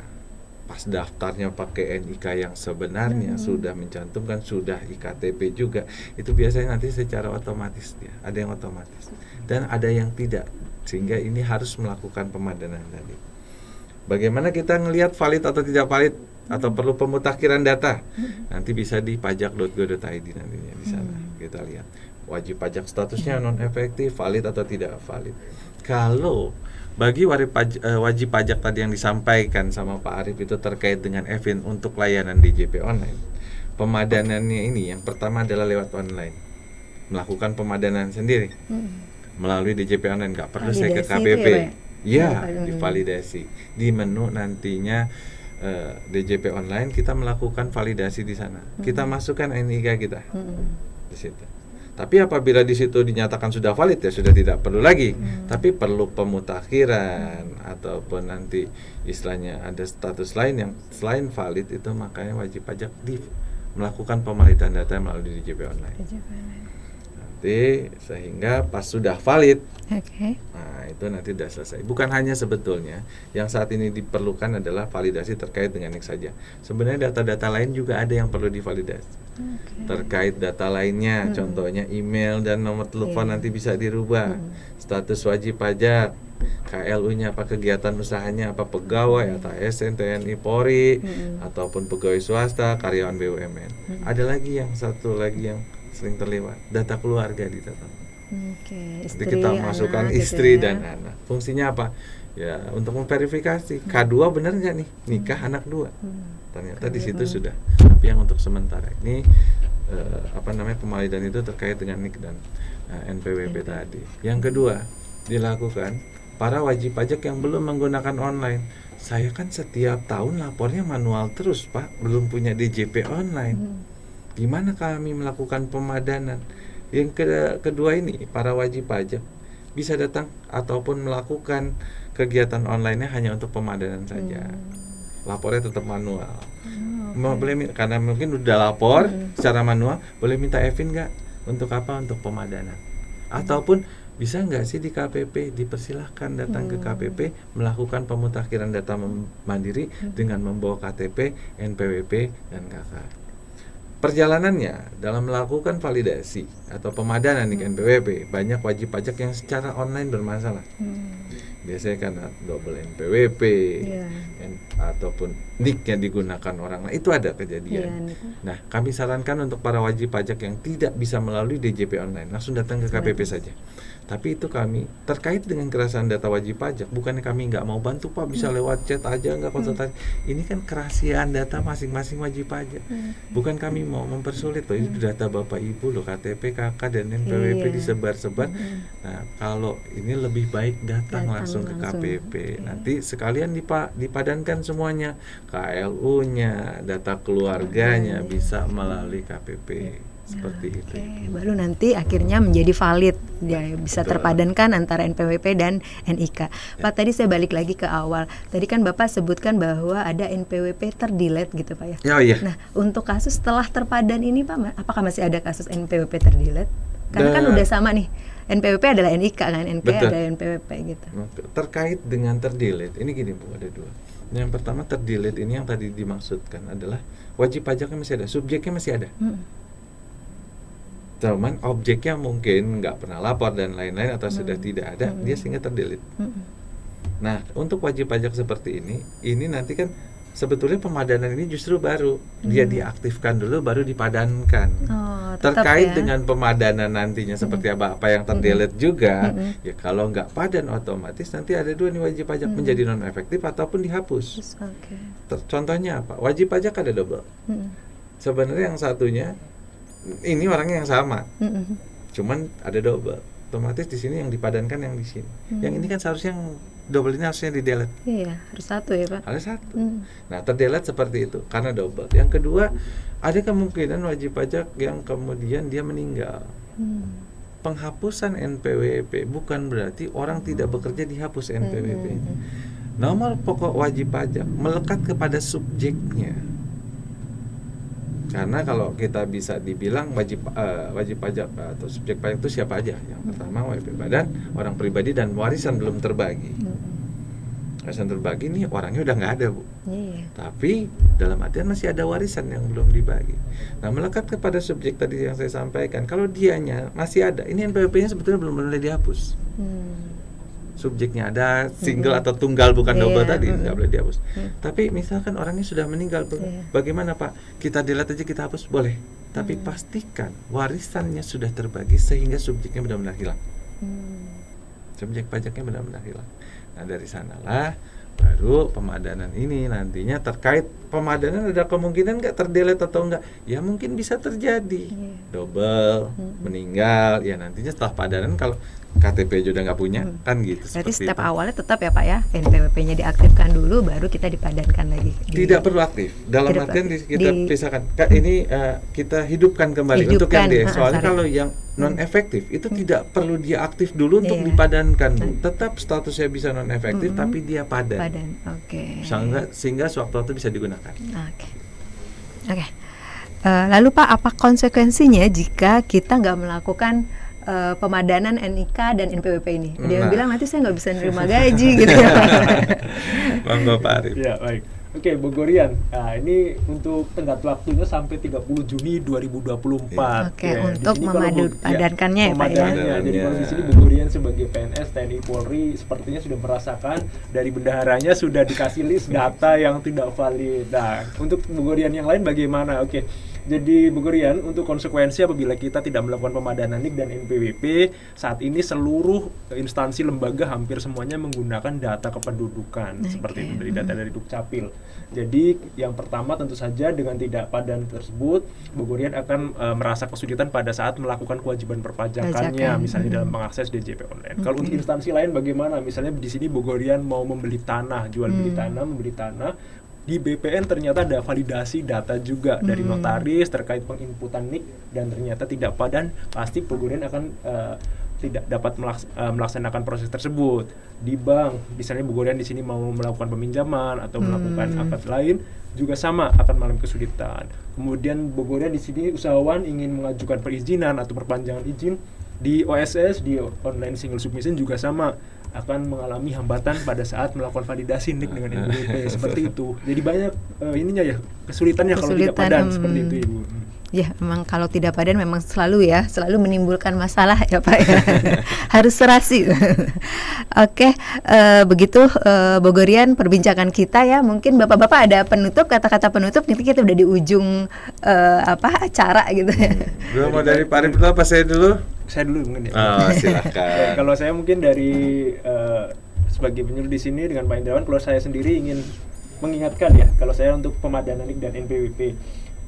Speaker 2: pas daftarnya pakai NIK yang sebenarnya, sudah mencantumkan, sudah IKTP juga, itu biasanya nanti secara otomatis dia ada yang otomatis dan ada yang tidak, sehingga ini harus melakukan pemadanan tadi. Bagaimana kita ngelihat valid atau tidak valid atau perlu pemutakhiran data? Nanti bisa di pajak.go.id nantinya di sana kita lihat wajib pajak statusnya non efektif, valid atau tidak valid. Kalau bagi wajib pajak tadi yang disampaikan sama Pak Arief itu terkait dengan Evin untuk layanan DJP online, pemadanannya ini yang pertama adalah lewat online, melakukan pemadanan sendiri melalui DJP online, nggak perlu saya ke KPP. Ya, divalidasi di menu nantinya DJP online, kita melakukan validasi di sana. Kita masukkan NIK kita di situ. Tapi apabila di situ dinyatakan sudah valid ya sudah tidak perlu lagi. Tapi perlu pemutakhiran ataupun nanti istilahnya ada status lain yang selain valid itu, makanya wajib pajak melakukan pemalitan data melalui DJP online. Nanti sehingga pas sudah valid, nah itu nanti sudah selesai. Bukan hanya sebetulnya yang saat ini diperlukan adalah validasi terkait dengan NIK saja. Sebenarnya data-data lain juga ada yang perlu divalidasi. Terkait data lainnya, contohnya email dan nomor telepon nanti bisa dirubah. Status wajib pajak, KLU-nya apa, kegiatan usahanya apa, pegawai atau ASN, TNI, Polri, ataupun pegawai swasta, karyawan BUMN. Ada lagi yang satu lagi yang sering terlewat, data keluarga ditetap.
Speaker 1: Istri,
Speaker 2: Jadi kita masukkan
Speaker 1: anak,
Speaker 2: istri
Speaker 1: gitu ya.
Speaker 2: dan anak. Fungsinya apa? Ya untuk memverifikasi K2 benar nggak nih nikah anak 2. Ternyata di situ sudah. Tapi yang untuk sementara ini pemalidan itu terkait dengan NIK dan NPWP tadi. Yang kedua dilakukan para wajib pajak yang belum menggunakan online. Saya kan setiap tahun lapornya manual terus, Pak, belum punya DJP online. Gimana kami melakukan pemadanan? Yang kedua ini, para wajib pajak bisa datang ataupun melakukan kegiatan online-nya hanya untuk pemadanan saja. Lapornya tetap manual. Karena mungkin udah lapor secara manual, boleh minta Evin nggak? Untuk apa? Untuk pemadanan. Ataupun bisa nggak sih di KPP, dipersilahkan datang ke KPP melakukan pemutakhiran data mandiri dengan membawa KTP, NPWP, dan KK. Perjalanannya dalam melakukan validasi atau pemadanan NIK NPWP, banyak wajib pajak yang secara online bermasalah. Biasanya karena double NPWP ataupun NIK yang digunakan orang lain, itu ada kejadian. Nah, kami sarankan untuk para wajib pajak yang tidak bisa melalui DJP online, langsung datang ke KPP saja. Tapi itu kami terkait dengan kerahasiaan data wajib pajak, bukannya kami nggak mau bantu, Pak, bisa lewat chat aja, nggak konsultasi. Ini kan kerahasiaan data masing-masing wajib pajak. Bukan kami mau mempersulit loh, itu data Bapak Ibu loh, KTP, KK, dan NPWP disebar-sebar. Nah, kalau ini lebih baik datang langsung ke KPP. Nanti sekalian dipadankan semuanya, KLU-nya, data keluarganya bisa melalui KPP. Seperti itu.
Speaker 1: Baru nanti akhirnya menjadi valid, ya, bisa terpadankan antara NPWP dan NIK. Pak, tadi saya balik lagi ke awal. Tadi kan Bapak sebutkan bahwa ada NPWP terdelete gitu, Pak ya.
Speaker 2: Iya.
Speaker 1: Nah, untuk kasus setelah terpadan ini, Pak, apakah masih ada kasus NPWP terdelete? Karena kan udah sama nih. NPWP adalah NIK kan, NPWP ada NPWP gitu.
Speaker 2: Terkait dengan terdelete, ini gini Bu, ada dua. Yang pertama, terdelete ini yang tadi dimaksudkan adalah wajib pajaknya masih ada, subjeknya masih ada. Cuman objeknya mungkin nggak pernah lapor dan lain-lain atau sudah tidak ada, dia sehingga terdelete. Nah, untuk wajib pajak seperti ini nanti kan sebetulnya pemadanan ini justru baru dia diaktifkan dulu, baru dipadankan. Terkait dengan pemadanan nantinya seperti apa yang terdelete juga, ya kalau nggak padan otomatis nanti ada dua nih wajib pajak, menjadi non efektif ataupun dihapus. Contohnya apa? Wajib pajak ada double. Sebenarnya yang satunya ini orangnya yang sama, cuman ada double. Otomatis di sini yang dipadankan yang di sini. Yang ini kan seharusnya yang double ini harusnya di delete.
Speaker 1: Iya, harus satu ya, Pak.
Speaker 2: Harus satu. Nah, terdelete seperti itu karena double. Yang kedua, ada kemungkinan wajib pajak yang kemudian dia meninggal. Penghapusan NPWP bukan berarti orang tidak bekerja dihapus NPWP. Nomor pokok wajib pajak melekat kepada subjeknya. Karena kalau kita bisa dibilang wajib pajak atau subjek pajak itu siapa aja? Yang pertama WP badan, orang pribadi, dan warisan belum terbagi. Warisan terbagi nih orangnya udah nggak ada, Bu. Tapi dalam artian masih ada warisan yang belum dibagi. Nah, melekat kepada subjek tadi yang saya sampaikan, kalau dianya masih ada, ini NPWP-nya sebetulnya belum boleh dihapus. Subjeknya ada, single atau tunggal bukan double tadi, nggak boleh dihapus. Tapi misalkan orangnya sudah meninggal, bagaimana Pak? Kita delete aja, kita hapus, boleh. Tapi pastikan warisannya sudah terbagi sehingga subjeknya benar-benar hilang. Subjek pajaknya benar-benar hilang. Nah, dari sanalah baru pemadanan ini nantinya terkait pemadanan ada kemungkinan nggak terdelete atau enggak, ya mungkin bisa terjadi double meninggal, ya nantinya setelah padanan KTP aja udah nggak punya, kan gitu.
Speaker 1: Berarti
Speaker 2: seperti
Speaker 1: step
Speaker 2: itu.
Speaker 1: awalnya tetap ya Pak ya, NPWP-nya diaktifkan dulu, baru kita dipadankan lagi.
Speaker 2: Tidak perlu aktif. Dalam
Speaker 1: Tidak
Speaker 2: artian
Speaker 1: aktif.
Speaker 2: kita pisahkan. Kak, ini kita hidupkan kembali untuk yang
Speaker 1: Hidupkan,
Speaker 2: soalnya
Speaker 1: sorry.
Speaker 2: kalau yang non efektif itu tidak perlu dia aktif dulu untuk
Speaker 1: Iya.
Speaker 2: dipadankan, Bu. Tetap statusnya bisa non efektif tapi dia padan.
Speaker 1: Padan, oke.
Speaker 2: Sehingga sewaktu-waktu bisa digunakan.
Speaker 1: Oke. Lalu Pak, apa konsekuensinya jika kita nggak melakukan pemadanan NIK dan NPWP ini? Ada yang
Speaker 2: Nah.
Speaker 1: bilang nanti saya nggak bisa nerima gaji gitu ya.
Speaker 2: Monggo Pak Arif.
Speaker 3: Ya, baik. Oke, Bogorian. Nah, ini untuk tenggat waktunya sampai 30 Juni 2024.
Speaker 1: Oke,
Speaker 3: Ya, di
Speaker 1: untuk
Speaker 3: sini kalau
Speaker 1: memadankannya ya, Pak, ya.
Speaker 3: pemadanannya. Jadi kalau di sini Bogorian sebagai PNS, TNI, Polri sepertinya sudah merasakan dari bendaharanya sudah dikasih list data yang tidak valid. Nah, untuk Bogorian yang lain bagaimana? Oke. Jadi Bogorian, untuk konsekuensi apabila kita tidak melakukan pemadanan NIK dan NPWP, saat ini seluruh instansi lembaga hampir semuanya menggunakan data kependudukan seperti itu, dari data dari Dukcapil. Jadi yang pertama tentu saja dengan tidak padan tersebut, Bogorian akan merasa kesulitan pada saat melakukan kewajiban perpajakannya,
Speaker 1: Pajakan.
Speaker 3: misalnya dalam mengakses DJP online. Kalau untuk instansi lain bagaimana? Misalnya di sini Bogorian mau membeli tanah, jual beli tanah, membeli tanah. Di BPN ternyata ada validasi data juga dari notaris terkait penginputan NIK dan ternyata tidak padan, pasti Bogorian akan tidak dapat melaksanakan proses tersebut. Di bank, misalnya Bogorian di sini mau melakukan peminjaman atau melakukan akad lain, juga sama akan mengalami kesulitan. Kemudian Bogorian di sini usahawan ingin mengajukan perizinan atau perpanjangan izin di OSS, di online single submission juga sama, akan mengalami hambatan pada saat melakukan validasi NIK dengan NPWP seperti itu. Jadi banyak ininya ya kesulitannya kalau tidak padan seperti itu, Ibu.
Speaker 1: Ya, memang kalau tidak padan memang selalu menimbulkan masalah ya Pak ya. Harus serasi. Oke, begitu Bogorian perbincangan kita ya. Mungkin Bapak-bapak ada penutup, kata-kata penutup, nanti kita udah di ujung acara gitu ya.
Speaker 2: Dulu mau dari Pak Arif dulu apa saya dulu?
Speaker 3: Saya dulu mungkin ya.
Speaker 2: Oh, silakan.
Speaker 3: Kalau saya mungkin dari sebagai penyuluh di sini dengan Pak Indrawan, kalau saya sendiri ingin mengingatkan ya, kalau saya untuk pemadanan NIK dan NPWP.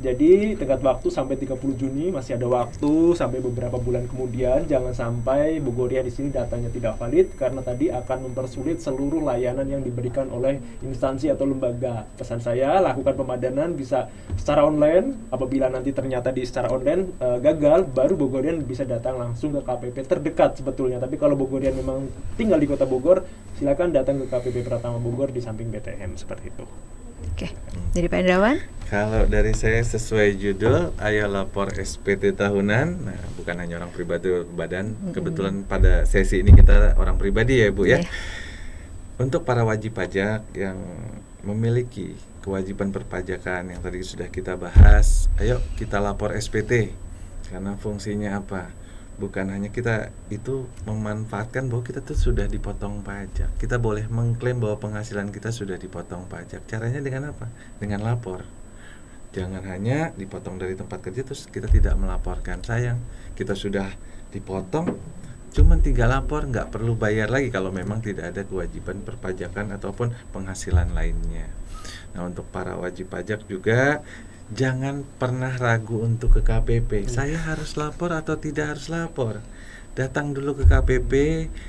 Speaker 3: Jadi tenggat waktu sampai 30 Juni masih ada waktu sampai beberapa bulan kemudian, jangan sampai Bogorian di sini datanya tidak valid karena tadi akan mempersulit seluruh layanan yang diberikan oleh instansi atau lembaga. Pesan saya, lakukan pemadanan bisa secara online. Apabila nanti ternyata secara online gagal, baru Bogorian bisa datang langsung ke KPP terdekat sebetulnya. Tapi kalau Bogorian memang tinggal di Kota Bogor, silakan datang ke KPP Pratama Bogor di samping BTM seperti itu.
Speaker 1: Oke, jadi Pak Indrawan?
Speaker 2: Kalau dari saya sesuai judul, ayo lapor SPT tahunan. Nah, bukan hanya orang pribadi badan. Kebetulan pada sesi ini kita orang pribadi ya Bu ya.
Speaker 1: Yeah.
Speaker 2: Untuk para wajib pajak yang memiliki kewajiban perpajakan yang tadi sudah kita bahas, ayo kita lapor SPT. Karena fungsinya apa? Bukan hanya kita itu memanfaatkan bahwa kita tuh sudah dipotong pajak. Kita boleh mengklaim bahwa penghasilan kita sudah dipotong pajak. Caranya dengan apa? Dengan lapor. Jangan hanya dipotong dari tempat kerja terus kita tidak melaporkan. Sayang, kita sudah dipotong, cuman 3 lapor, nggak perlu bayar lagi kalau memang tidak ada kewajiban perpajakan ataupun penghasilan lainnya. Nah, untuk para wajib pajak juga jangan pernah ragu untuk ke KPP. Saya harus lapor atau tidak harus lapor? Datang dulu ke KPP.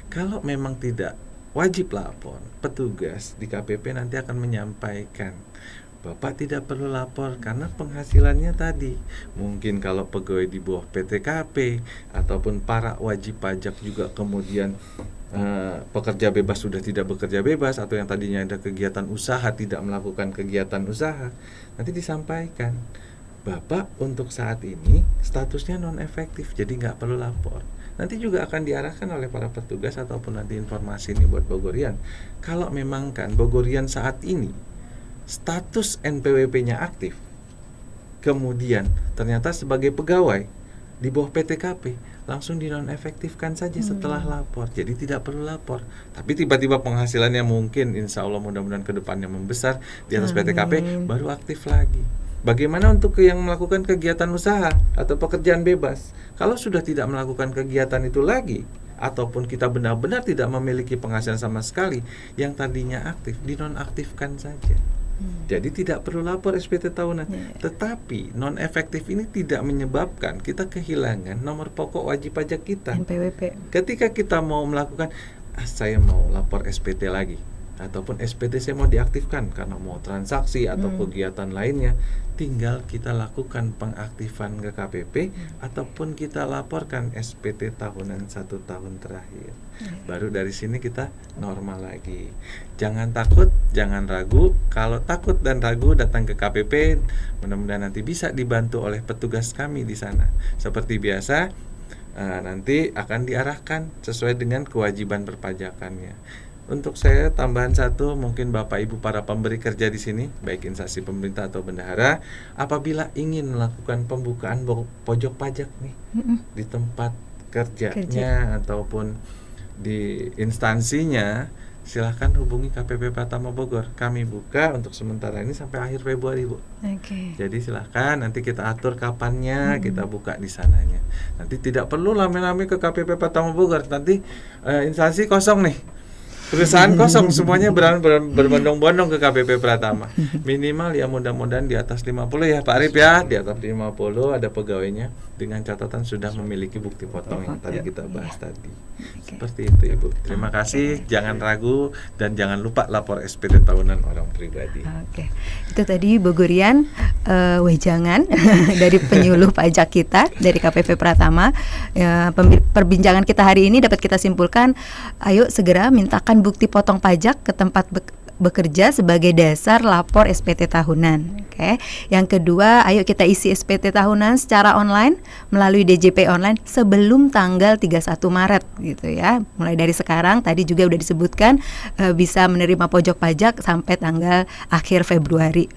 Speaker 2: Kalau memang tidak wajib lapor, petugas di KPP nanti akan menyampaikan, Bapak tidak perlu lapor karena penghasilannya tadi. Mungkin kalau pegawai di bawah PTKP ataupun para wajib pajak juga kemudian pekerja bebas sudah tidak bekerja bebas, atau yang tadinya ada kegiatan usaha tidak melakukan kegiatan usaha, nanti disampaikan, Bapak untuk saat ini statusnya non efektif, jadi nggak perlu lapor. Nanti juga akan diarahkan oleh para petugas ataupun nanti informasi ini buat Bogorian. Kalau memang kan Bogorian saat ini status NPWP-nya aktif, kemudian ternyata sebagai pegawai di bawah PTKP, langsung dinonefektifkan saja setelah lapor. Jadi tidak perlu lapor. Tapi tiba-tiba penghasilannya mungkin insya Allah mudah-mudahan ke depannya membesar di atas PTKP, baru aktif lagi. Bagaimana untuk yang melakukan kegiatan usaha atau pekerjaan bebas? Kalau sudah tidak melakukan kegiatan itu lagi, ataupun kita benar-benar tidak memiliki penghasilan sama sekali, yang tadinya aktif dinonaktifkan saja. Jadi tidak perlu lapor SPT tahunan. Tetapi non efektif ini tidak menyebabkan kita kehilangan nomor pokok wajib pajak kita.
Speaker 1: NPWP.
Speaker 2: Ketika kita mau melakukan, saya mau lapor SPT lagi, ataupun SPT saya mau diaktifkan karena mau transaksi atau kegiatan lainnya, tinggal kita lakukan pengaktifan ke KPP ataupun kita laporkan SPT tahunan 1 tahun terakhir. Baru dari sini kita normal lagi. Jangan takut, jangan ragu. Kalau takut dan ragu, datang ke KPP. Mudah-mudahan nanti bisa dibantu oleh petugas kami di sana. Seperti biasa, nanti akan diarahkan sesuai dengan kewajiban perpajakannya. Untuk saya tambahan satu, mungkin Bapak Ibu para pemberi kerja di sini, baik instansi pemerintah atau bendahara, apabila ingin melakukan pembukaan pojok pajak nih di tempat kerjanya ataupun di instansinya, silahkan hubungi KPP Pratama Bogor. Kami buka untuk sementara ini sampai akhir Februari, Bu. Jadi silahkan nanti kita atur kapannya kita buka di sananya. Nanti tidak perlu lame-lame ke KPP Pratama Bogor. Nanti instansi kosong nih, perusahaan kosong, semuanya berbondong-bondong ke KPP Pratama. Minimal ya mudah-mudahan di atas 50 ya Pak Arif ya, di atas 50 ada pegawainya dengan catatan sudah memiliki bukti potong yang tadi kita bahas tadi. Seperti itu Ibu. Terima kasih, jangan ragu dan jangan lupa lapor SPT tahunan orang pribadi.
Speaker 1: Itu tadi Bogorian wejangan dari penyuluh pajak kita dari KPP Pratama. Perbincangan kita hari ini dapat kita simpulkan, ayo segera mintakan bukti potong pajak ke tempat bekerja sebagai dasar lapor SPT tahunan. Yang kedua, ayo kita isi SPT tahunan secara online melalui DJP online sebelum tanggal 31 Maret gitu ya. Mulai dari sekarang, tadi juga udah disebutkan bisa menerima pojok pajak sampai tanggal akhir Februari.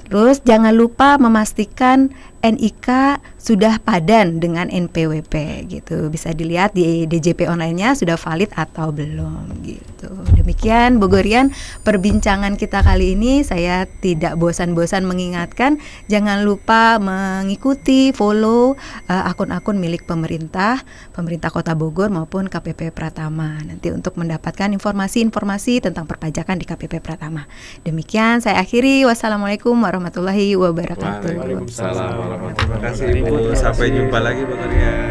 Speaker 1: Terus jangan lupa memastikan NIK sudah padan dengan NPWP gitu. Bisa dilihat di DJP online-nya sudah valid atau belum gitu. Demikian Bogorian perbincangan kita kali ini. Saya tidak bosan-bosan mengingatkan, jangan lupa mengikuti, follow akun-akun milik pemerintah Kota Bogor maupun KPP Pratama. Nanti untuk mendapatkan informasi-informasi tentang perpajakan di KPP Pratama. Demikian saya akhiri. Wassalamualaikum warahmatullahi wabarakatuh.
Speaker 2: Waalaikumsalam. Terima kasih Ibu. Sampai jumpa lagi Bogorian.